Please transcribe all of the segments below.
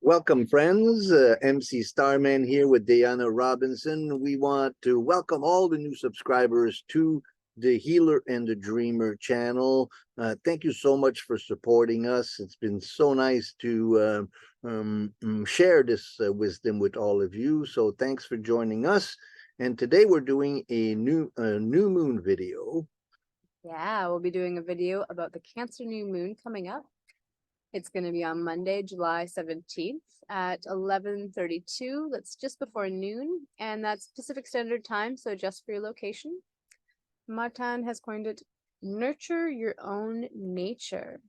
Welcome, friends. MC Starman here with Diana Robinson. We want to welcome all the new subscribers to the Healer and the Dreamer channel. Thank you so much for supporting us. It's been so nice to share this wisdom with all of you. So thanks for joining us. And today we're doing a new moon video. Yeah, we'll be doing a video about the Cancer new moon coming up. It's going to be on Monday, July 17th at 11:32. That's just before noon, and that's Pacific Standard Time, so just for your location. Martin has coined it, nurture your own nature.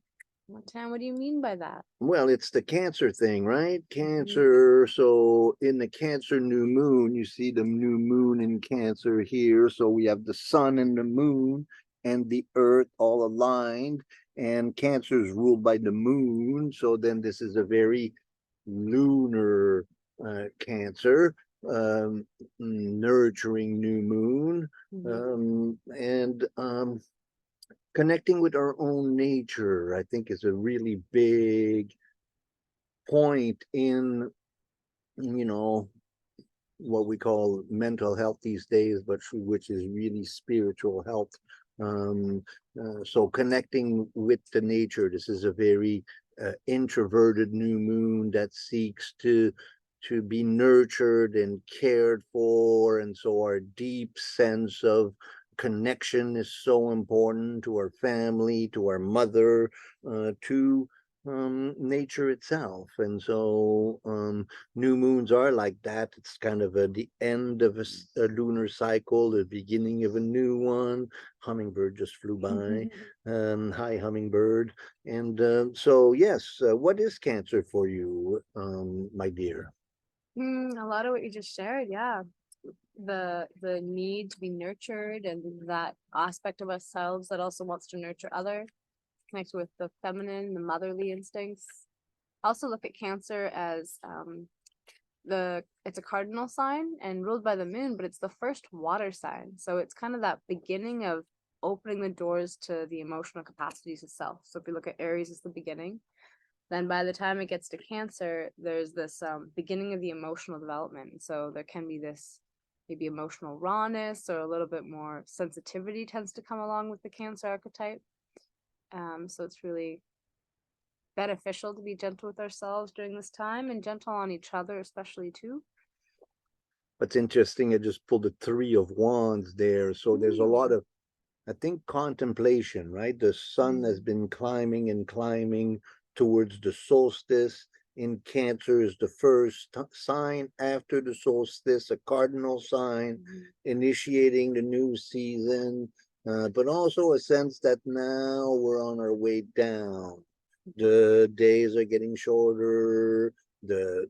Martin, what do you mean by that? Well, it's the Cancer thing, right? Cancer. So in the Cancer new moon, you see the new moon in Cancer here. So we have the sun and the moon and the earth all aligned. And Cancer is ruled by the moon. So then this is a very lunar Cancer, nurturing new moon. Connecting with our own nature, I think, is a really big point in, what we call mental health these days, but which is really spiritual health. So connecting with the nature, this is a very introverted new moon that seeks to be nurtured and cared for, and so our deep sense of connection is so important to our family, to our mother, to nature itself. And so new moons are like that. It's kind of the end of a lunar cycle, the beginning of a new one. Hummingbird just flew by. Hi, hummingbird. And so yes, what is Cancer for you, my dear? A lot of what you just shared, yeah. The need to be nurtured, and that aspect of ourselves that also wants to nurture others, connect with the feminine, the motherly instincts. Also look at Cancer as it's a cardinal sign and ruled by the moon, but it's the first water sign. So it's kind of that beginning of opening the doors to the emotional capacities itself. So if you look at Aries as the beginning, then by the time it gets to Cancer, there's this beginning of the emotional development. So there can be this maybe emotional rawness, or a little bit more sensitivity tends to come along with the Cancer archetype. So it's really beneficial to be gentle with ourselves during this time, and gentle on each other especially too. What's interesting, I just pulled the Three of Wands there. So there's a lot of, I think, contemplation, right? The sun has been climbing and climbing towards the solstice. In Cancer is the first sign after the solstice, a cardinal sign, initiating the new season, but also a sense that now we're on our way down. The days are getting shorter, the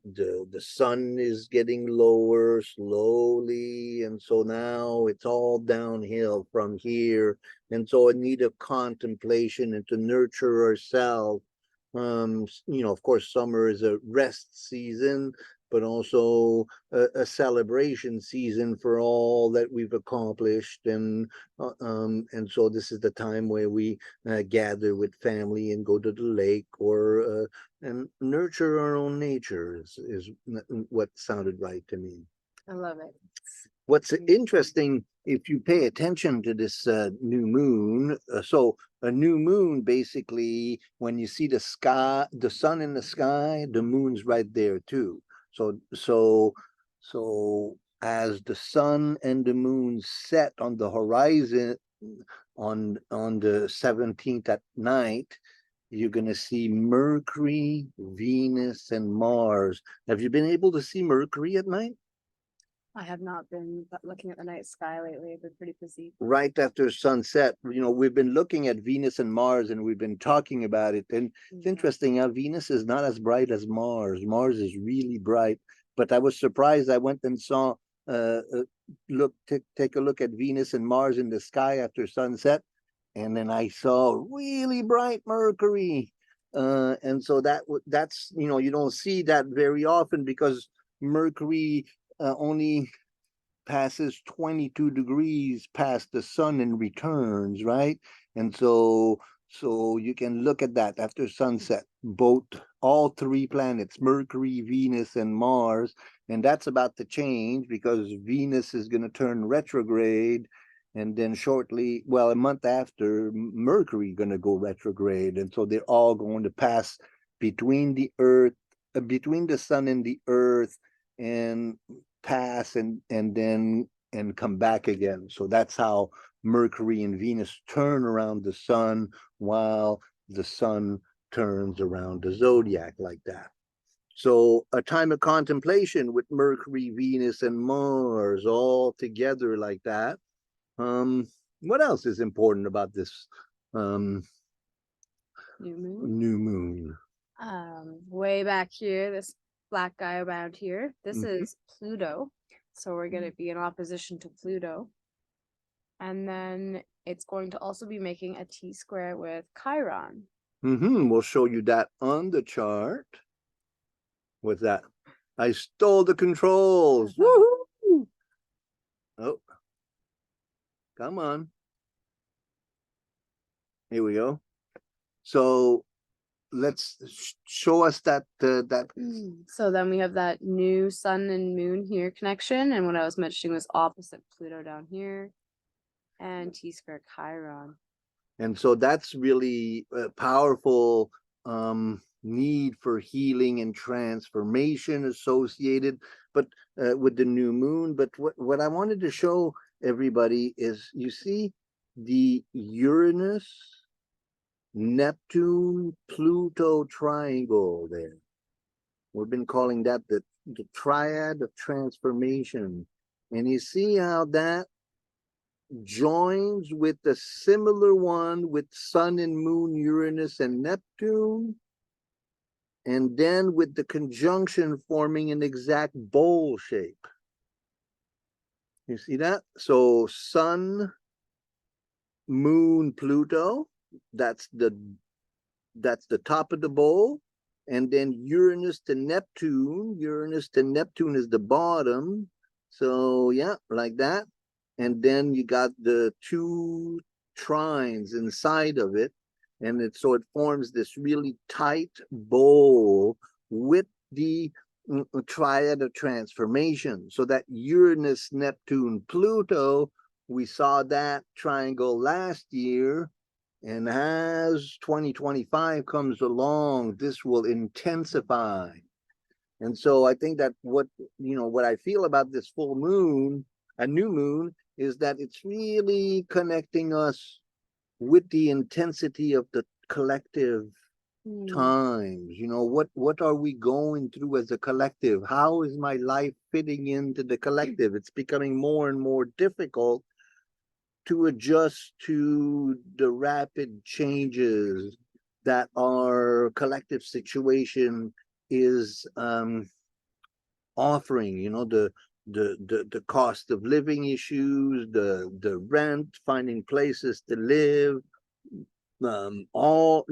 sun is getting lower slowly, and so now it's all downhill from here. And so a need of contemplation and to nurture ourselves. Of course, summer is a rest season, but also a celebration season for all that we've accomplished. And so this is the time where we gather with family and go to the lake, or and nurture our own nature is what sounded right to me. I love it. What's interesting, if you pay attention to this new moon, so a new moon, basically, when you see the sky, the sun in the sky, the moon's right there too. So as the sun and the moon set on the horizon on the 17th at night, you're going to see Mercury, Venus, and Mars. Have you been able to see Mercury at night? I have not been looking at the night sky lately. I've been pretty busy. Right after sunset, we've been looking at Venus and Mars, and we've been talking about it. And it's interesting how Venus is not as bright as Mars. Mars is really bright, but I was surprised. I went and saw, take a look at Venus and Mars in the sky after sunset, and then I saw really bright Mercury. And so that's, you don't see that very often, because Mercury only passes 22 degrees past the sun and returns, right? And so So you can look at that after sunset, both, all three planets, Mercury, Venus, and Mars. And that's about to change because Venus is going to turn retrograde. And then shortly, well, a month after, Mercury going to go retrograde. And so they're all going to pass between the earth, between the sun and the earth, and pass and then and come back again. So that's how Mercury and Venus turn around the sun while the sun turns around the zodiac like that. So a time of contemplation with Mercury, Venus, and Mars all together like that. What else is important about this new moon? Way back here, this black guy around here, this is Pluto. So we're going to be in opposition to Pluto. And then it's going to also be making a T-square with Chiron. We'll show you that on the chart. What's that? I stole the controls. Woohoo! Oh, come on. Here we go. So let's show us that So then we have that new sun and moon here connection, and what I was mentioning was opposite Pluto down here, and T-square Chiron. And so that's really a powerful need for healing and transformation associated, but with the new moon. But what I wanted to show everybody is, you see the Uranus, Neptune, Pluto triangle there. We've been calling that the triad of transformation. And you see how that joins with the similar one with Sun and Moon, Uranus and Neptune, and then with the conjunction forming an exact bowl shape. You see that? So Sun, Moon, Pluto, that's the top of the bowl. And then Uranus to Neptune is the bottom. So yeah, like that. And then you got the two trines inside of it, and so it forms this really tight bowl with the triad of transformation. So that Uranus, Neptune, Pluto, we saw that triangle last year, and as 2025 comes along, this will intensify. And so I think that what I feel about this full moon, a new moon, is that it's really connecting us with the intensity of the collective times. What are we going through as a collective? How is my life fitting into the collective? It's becoming more and more difficult to adjust to the rapid changes that our collective situation is offering. The cost of living issues, the rent, finding places to live, all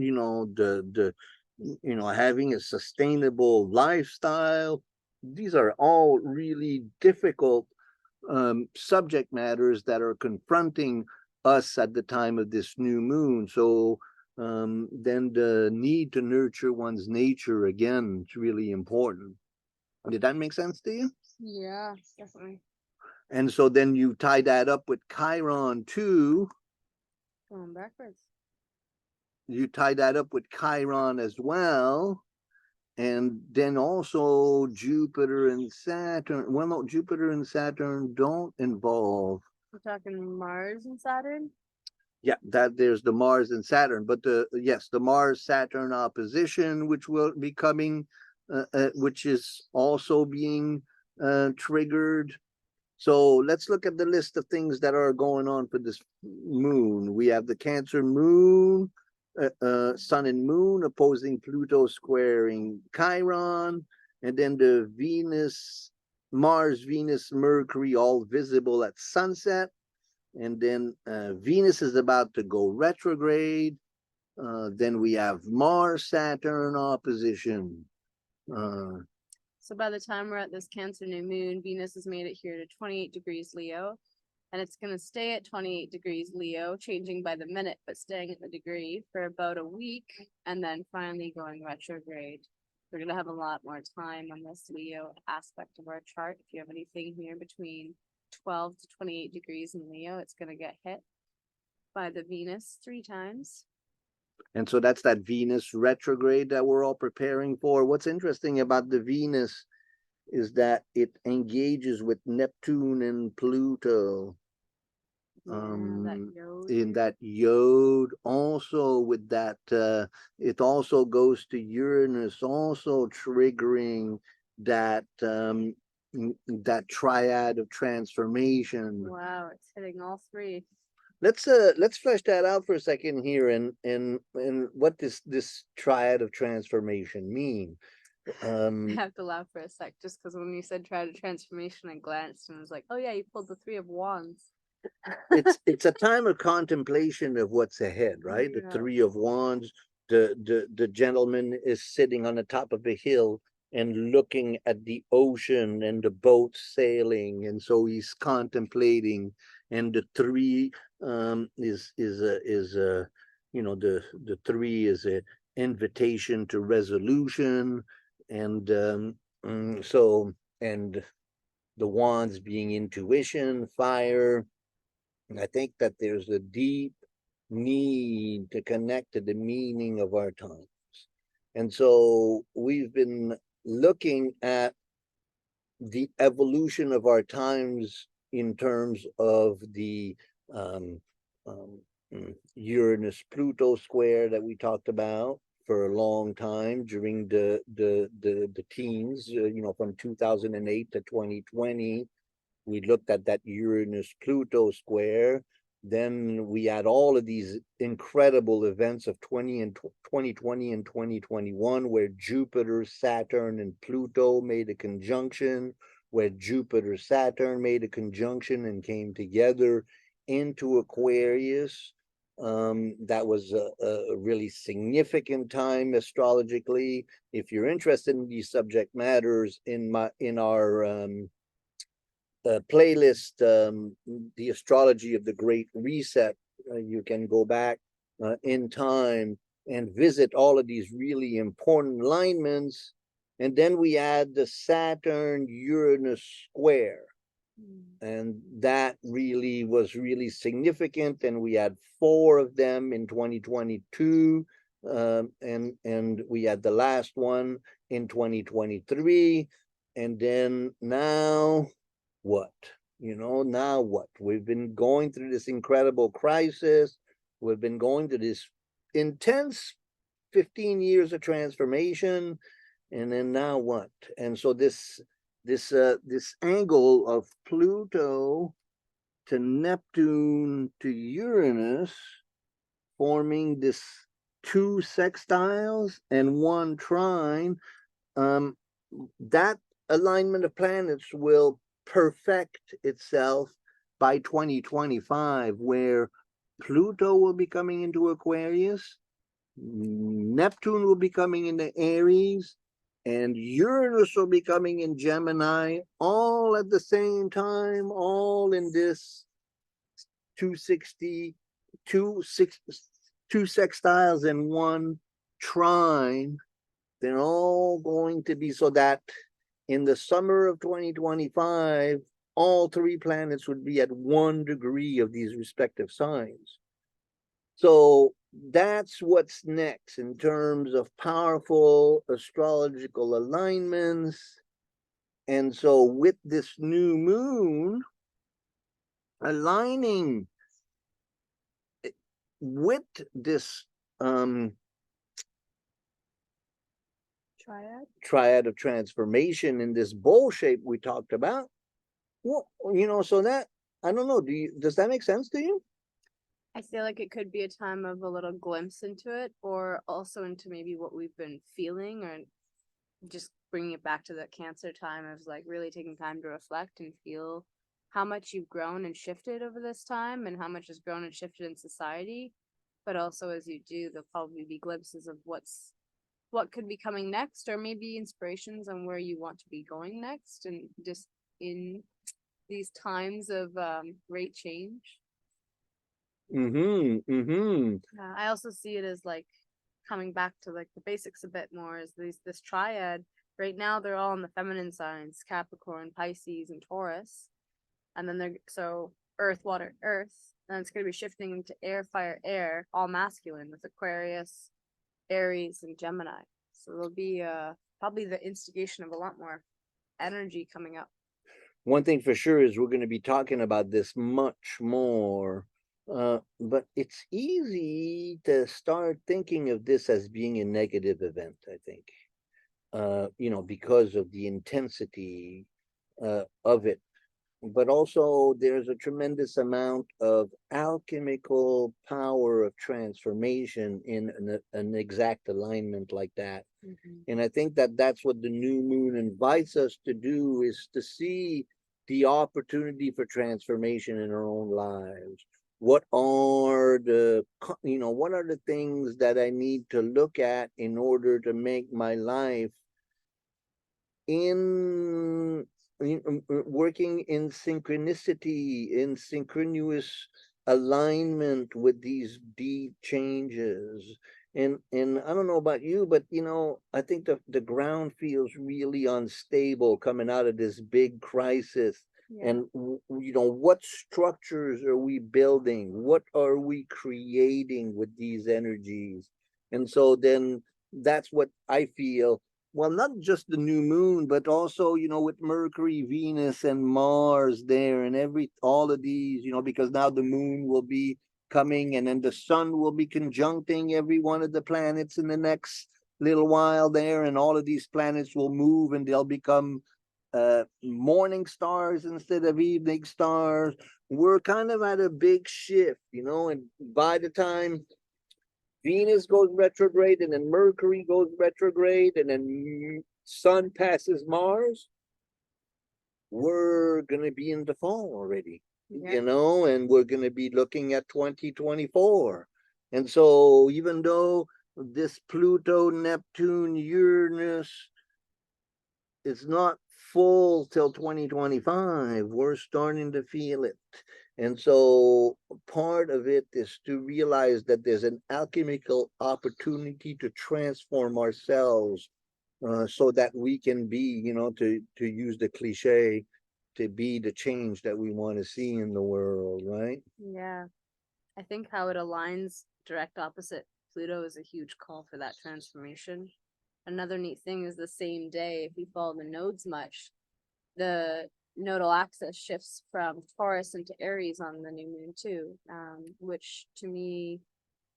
having a sustainable lifestyle. These are all really difficult subject matters that are confronting us at the time of this new moon. So then the need to nurture one's nature again is really important. Did that make sense to you? Yeah, definitely. And so then you tie that up with Chiron too. Going backwards. You tie that up with Chiron as well. And then also Jupiter and Saturn. Well, no, Jupiter and Saturn don't involve. We're talking Mars and Saturn? Yeah, that there's the Mars and Saturn, but the Mars-Saturn opposition, which will be coming, which is also being triggered. So let's look at the list of things that are going on for this moon. We have the Cancer moon, Sun and Moon opposing Pluto squaring Chiron, and then the Mars, Venus, Mercury all visible at sunset. And then Venus is about to go retrograde. Then we have Mars-Saturn opposition. So by the time we're at this Cancer new moon, Venus has made it here to 28 degrees Leo. And it's going to stay at 28 degrees Leo, changing by the minute, but staying at the degree for about a week, and then finally going retrograde. We're going to have a lot more time on this Leo aspect of our chart. If you have anything here between 12 to 28 degrees in Leo, it's going to get hit by the Venus 3 times. And so that's that Venus retrograde that we're all preparing for. What's interesting about the Venus is that it engages with Neptune and Pluto. In that yod, also with that it also goes to Uranus, also triggering that that triad of transformation. Wow, it's hitting all 3. Let's flesh that out for a second here, and what this triad of transformation mean. I have to laugh for a sec, just because when you said triad of transformation, I glanced and was like, oh yeah, you pulled the 3 of Wands. It's a time of contemplation of what's ahead, right? Yeah. The 3 of Wands, the gentleman is sitting on the top of a hill and looking at the ocean and the boat sailing, and so he's contemplating. And the 3 is a the 3 is a invitation to resolution, and so, and the Wands being intuition, fire. I think that there's a deep need to connect to the meaning of our times. And so we've been looking at the evolution of our times in terms of the Uranus Pluto square that we talked about for a long time during the teens, from 2008 to 2020. We looked at that Uranus-Pluto square. Then we had all of these incredible events of 2020 and 2021, where Jupiter, Saturn, and Pluto made a conjunction, where Jupiter, Saturn made a conjunction and came together into Aquarius. That was a really significant time astrologically. If you're interested in these subject matters, in our playlist, the Astrology of the Great Reset, you can go back in time and visit all of these really important alignments. And then we add the Saturn Uranus square, and that really was really significant. And we had 4 of them in 2022, and we had the last one in 2023. And then now what? Now what? We've been going through this incredible crisis. We've been going through this intense 15 years of transformation, and then now what? And so this angle of Pluto to Neptune to Uranus, forming this 2 sextiles and 1 trine, that alignment of planets will perfect itself by 2025, where Pluto will be coming into Aquarius, Neptune will be coming into Aries, and Uranus will be coming in Gemini, all at the same time, all in this 260, 2 sextiles and 1 trine. They're all going to be, so that in the summer of 2025, all 3 planets would be at 1 degree of these respective signs. So that's what's next in terms of powerful astrological alignments. And so with this new moon aligning with this triad of transformation in this bowl shape we talked about, well, so that, I don't know, does that make sense to you? I feel like it could be a time of a little glimpse into it, or also into maybe what we've been feeling, or just bringing it back to that Cancer time of like really taking time to reflect and feel how much you've grown and shifted over this time, and how much has grown and shifted in society. But also, as you do, there'll probably be glimpses of what could be coming next, or maybe inspirations on where you want to be going next, and just in these times of great change. I also see it as like coming back to like the basics a bit more, is this triad. Right now they're all in the feminine signs, Capricorn, Pisces, and Taurus. And then they're so earth, water, earth. And it's gonna be shifting into air, fire, air, all masculine with Aquarius, Aries, and Gemini. So there'll be probably the instigation of a lot more energy coming up. One thing for sure is we're going to be talking about this much more, but it's easy to start thinking of this as being a negative event, I think, you know, because of the intensity of it. But also there's a tremendous amount of alchemical power of transformation in an exact alignment like that. And I think that that's what the new moon invites us to do, is to see the opportunity for transformation in our own lives. What are the, you know, what are the things that I need to look at in order to make my life in working in synchronicity, in synchronous alignment with these deep changes. And I don't know about you, but you know, I think the ground feels really unstable coming out of this big crisis. Yeah. And you know, what structures are we building? What are we creating with these energies? And so then that's what I feel. Well, not just the new moon, but also, you know, with Mercury, Venus, and Mars there, and all of these, you know, because now the moon will be coming, and then the sun will be conjuncting every one of the planets in the next little while there, and all of these planets will move, and they'll become morning stars instead of evening stars. We're kind of at a big shift, you know, and by the time Venus goes retrograde, and then Mercury goes retrograde, and then Sun passes Mars, we're going to be in the fall already, you know, and we're going to be looking at 2024. And so even though this Pluto, Neptune, Uranus is not full till 2025, we're starting to feel it. And so part of it is to realize that there's an alchemical opportunity to transform ourselves, so that we can be, you know, to use the cliche, to be the change that we want to see in the world, right? Yeah. I think how it aligns direct opposite Pluto is a huge call for that transformation. Another neat thing is the same day, if we follow the nodes much, the nodal axis shifts from Taurus into Aries on the new moon too, which to me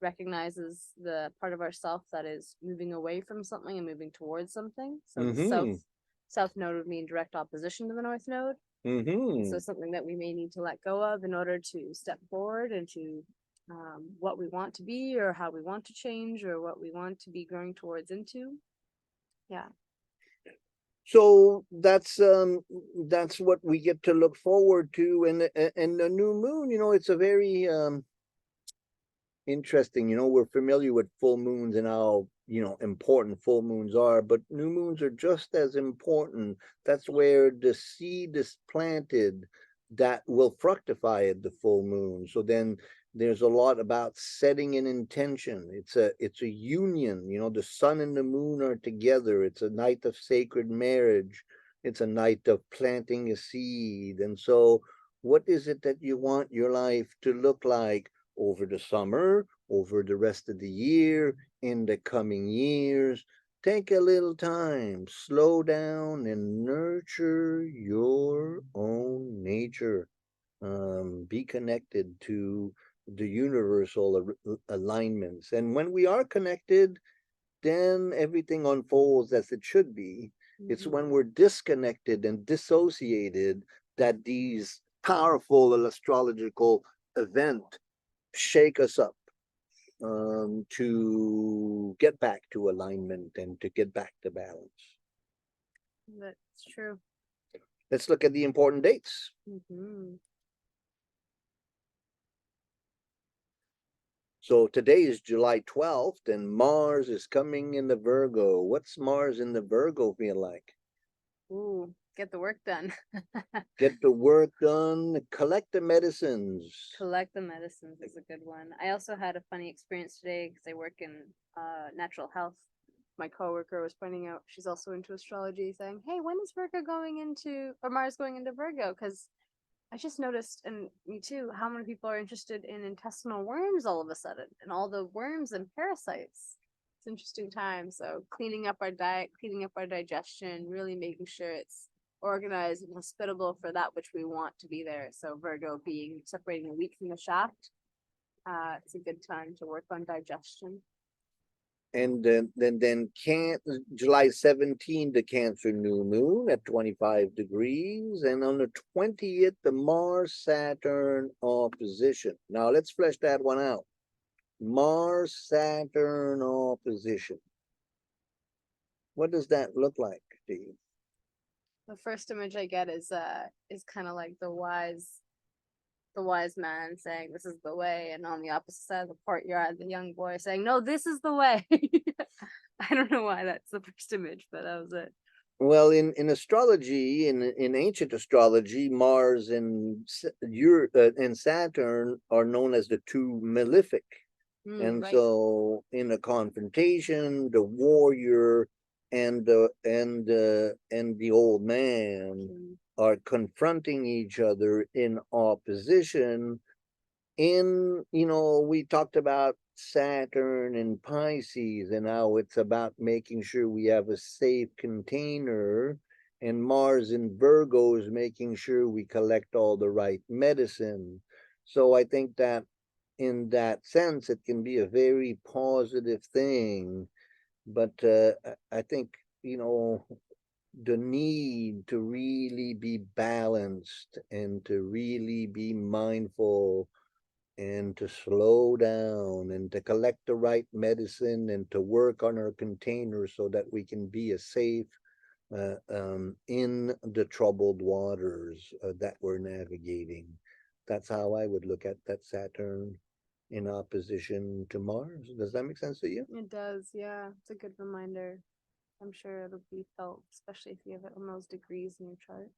recognizes the part of ourself that is moving away from something and moving towards something. So the south node would mean direct opposition to the north node. So something that we may need to let go of in order to step forward into what we want to be, or how we want to change, or what we want to be growing towards into. Yeah. So that's what we get to look forward to. And the new moon, you know, it's a very interesting, you know, we're familiar with full moons and how, you know, important full moons are, but new moons are just as important. That's where the seed is planted that will fructify at the full moon. So then there's a lot about setting an intention. It's a union, you know, the sun and the moon are together. It's a night of sacred marriage. It's a night of planting a seed. And so what is it that you want your life to look like over the summer, over the rest of the year, in the coming years? Take a little time, slow down, and nurture your own nature. Be connected to the universal alignments. And when we are connected, then everything unfolds as it should be. It's when we're disconnected and dissociated that these powerful astrological events shake us up, to get back to alignment and to get back to balance. That's true. Let's look at the important dates. So today is July 12th, and Mars is coming in the Virgo. What's Mars in the Virgo feel like? Ooh, get the work done. Get the work done, collect the medicines. Collect the medicines is a good one. I also had a funny experience today because I work in natural health. My coworker was pointing out she's also into astrology, saying, "Hey, when is Virgo going into or Mars going into Virgo?" Because I just noticed, and me too, how many people are interested in intestinal worms all of a sudden, and all the worms and parasites. It's an interesting time. So cleaning up our diet, cleaning up our digestion, really making sure it's organized and hospitable for that which we want to be there. So Virgo being separating the wheat from the shaft, it's a good time to work on digestion. And then July 17th, the Cancer new moon at 25 degrees. And on the 20th, the Mars-Saturn opposition. Now let's flesh that one out. Mars-Saturn opposition. What does that look like, Steve? The first image I get is kind of like the wise man saying this is the way, and on the opposite side of the courtyard the young boy saying no, this is the way. I don't know why that's the first image, but that was it. Well, in astrology, in ancient astrology, Mars and and Saturn are known as the two malefic. And Right. so in a confrontation, the warrior and the old man are confronting each other in opposition. We talked about Saturn and Pisces and how it's about making sure we have a safe container, and Mars in Virgo is making sure we collect all the right medicine. So I think that in that sense, it can be a very positive thing. But I think, the need to really be balanced and to really be mindful and to slow down and to collect the right medicine and to work on our containers so that we can be a safe in the troubled waters that we're navigating. That's how I would look at that Saturn in opposition to Mars. Does that make sense to you? It does, yeah. It's a good reminder. I'm sure it'll be felt, especially if you have it on those degrees in your chart.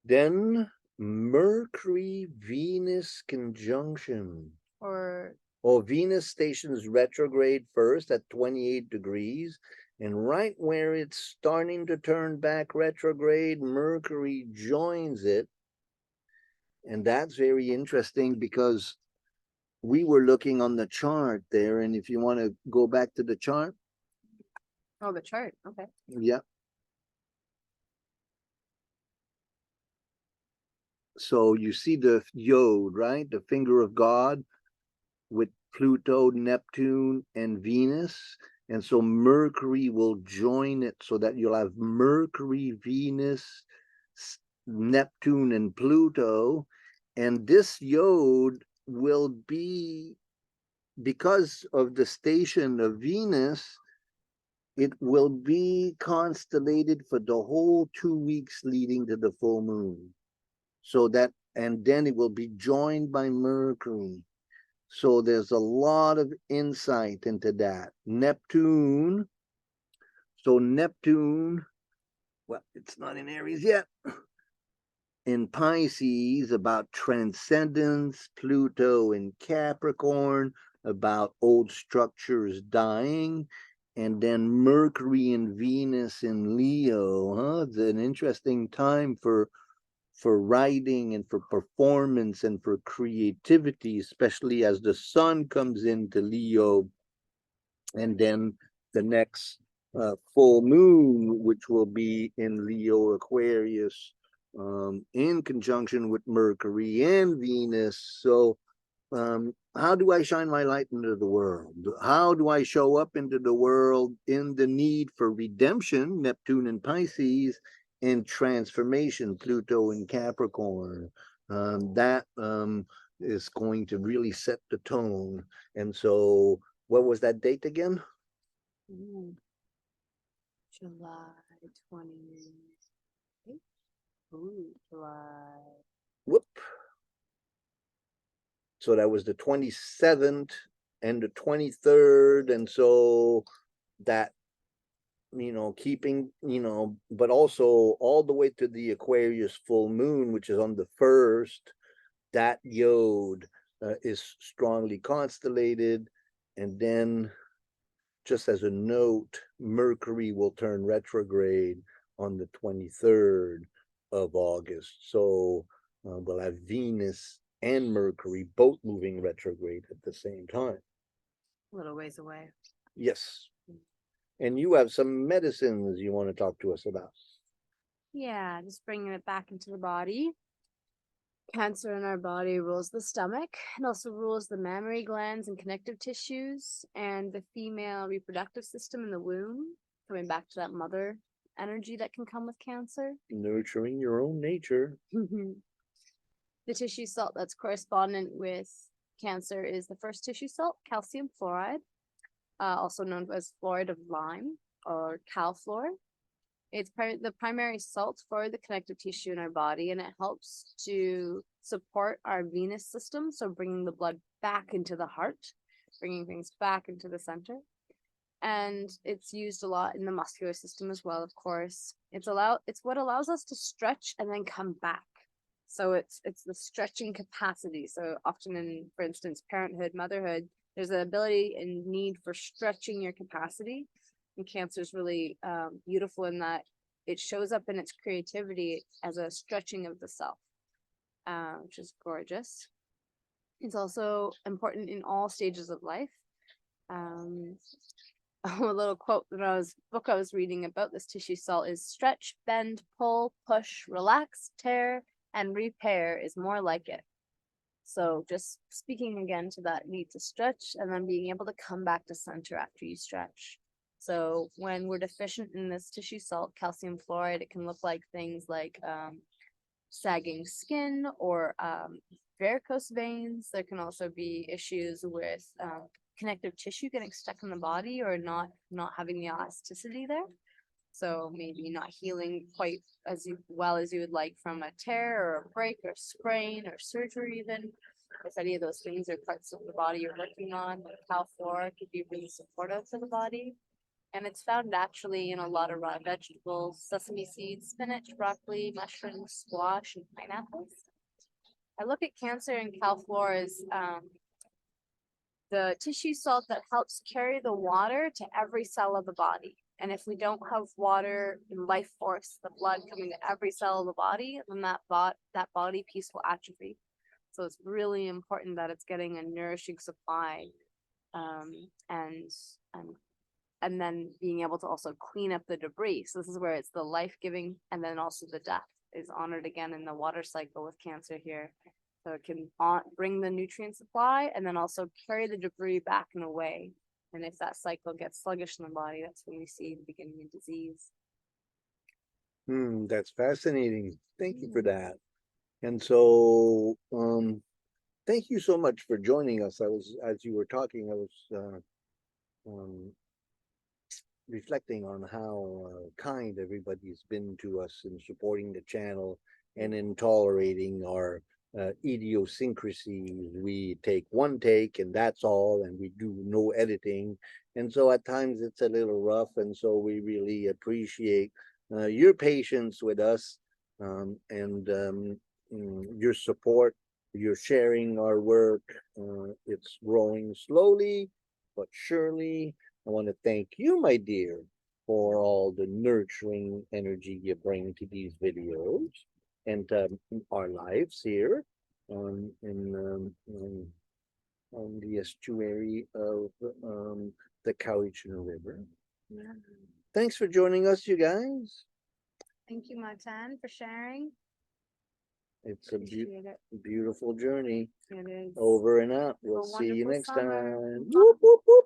Then Mercury Venus conjunction. Or Venus stations retrograde first at 28 degrees. And right where it's starting to turn back retrograde, Mercury joins it. And that's very interesting because we were looking on the chart there. And if you want to go back to the chart. oh, the chart. Okay. Yeah. So you see the yod, right? The finger of God with Pluto, Neptune, and Venus. And so Mercury will join it so that you'll have Mercury, Venus, Neptune, and Pluto. And this yod will be, because of the station of Venus, it will be constellated for the whole 2 weeks leading to the full moon. So that, and then it will be joined by Mercury. So there's a lot of insight into that. Neptune. So Neptune, well, it's not in Aries yet. In Pisces, about transcendence. Pluto in Capricorn, about old structures dying. And then Mercury and Venus in Leo. It's an interesting time for writing and for performance and for creativity, especially as the sun comes into Leo, and then the next full moon, which will be in Leo Aquarius, in conjunction with Mercury and Venus. So how do I shine my light into the world? How do I show up into the world in the need for redemption, Neptune and Pisces, and transformation, Pluto and Capricorn? That is going to really set the tone. And so, what was that date again? July 28th. Ooh, July. Whoop. So that was the 27th and the 23rd. And so that keeping, but also all the way to the Aquarius full moon, which is on the 1st, that yod is strongly constellated. And then, just as a note, Mercury will turn retrograde on the 23rd of August. So we'll have Venus and Mercury both moving retrograde at the same time. A little ways away. Yes. And you have some medicines you want to talk to us about. Yeah, just bringing it back into the body. Cancer in our body rules the stomach and also rules the mammary glands and connective tissues and the female reproductive system in the womb, coming back to that mother energy that can come with cancer. Nurturing your own nature. The tissue salt that's correspondent with cancer is the first tissue salt, calcium fluoride, also known as fluoride of lime or calfluor. It's the primary salt for the connective tissue in our body, and it helps to support our venous system, so bringing the blood back into the heart, bringing things back into the center. And it's used a lot in the muscular system as well, of course. It's what allows us to stretch and then come back. So it's the stretching capacity. So often in, for instance, parenthood, motherhood, there's an ability and need for stretching your capacity. And cancer is really beautiful in that it shows up in its creativity as a stretching of the self, which is gorgeous. It's also important in all stages of life. A little quote that I was reading about this tissue salt is: stretch, bend, pull, push, relax, tear, and repair is more like it. So just speaking again to that need to stretch and then being able to come back to center after you stretch. So when we're deficient in this tissue salt, calcium fluoride, it can look like things like sagging skin or varicose veins. There can also be issues with connective tissue getting stuck in the body or not having the elasticity there. So maybe not healing quite as well as you would like from a tear or a break or sprain or surgery even. If any of those things are parts of the body you're working on, like calfluor could be really supportive for the body. And it's found naturally in a lot of raw vegetables, sesame seeds, spinach, broccoli, mushrooms, squash, and pineapples. I look at cancer and calfluor as the tissue salt that helps carry the water to every cell of the body. And if we don't have water and life force, the blood coming to every cell of the body, then that body piece will atrophy. So it's really important that it's getting a nourishing supply, and then being able to also clean up the debris. So this is where it's the life-giving, and then also the death is honored again in the water cycle with cancer here. So it can bring the nutrient supply and then also carry the debris back and away. And if that cycle gets sluggish in the body, that's when we see the beginning of disease. That's fascinating. Thank you for that. And so, thank you so much for joining us. As you were talking, I was reflecting on how kind everybody's been to us in supporting the channel and in tolerating our idiosyncrasies. We take one take and that's all, and we do no editing. And so at times it's a little rough, and so we really appreciate your patience with us, and your support. You're sharing our work. It's growing slowly but surely. I want to thank you, my dear, for all the nurturing energy you bring to these videos and our lives here on the estuary of the Cowichan River. Yeah. Thanks for joining us, you guys. Thank you, Matan, for sharing. It's a Appreciate it. beautiful journey. It is. Over and out. Have a We'll see you wonderful next summer. time. Whoop, whoop, whoop.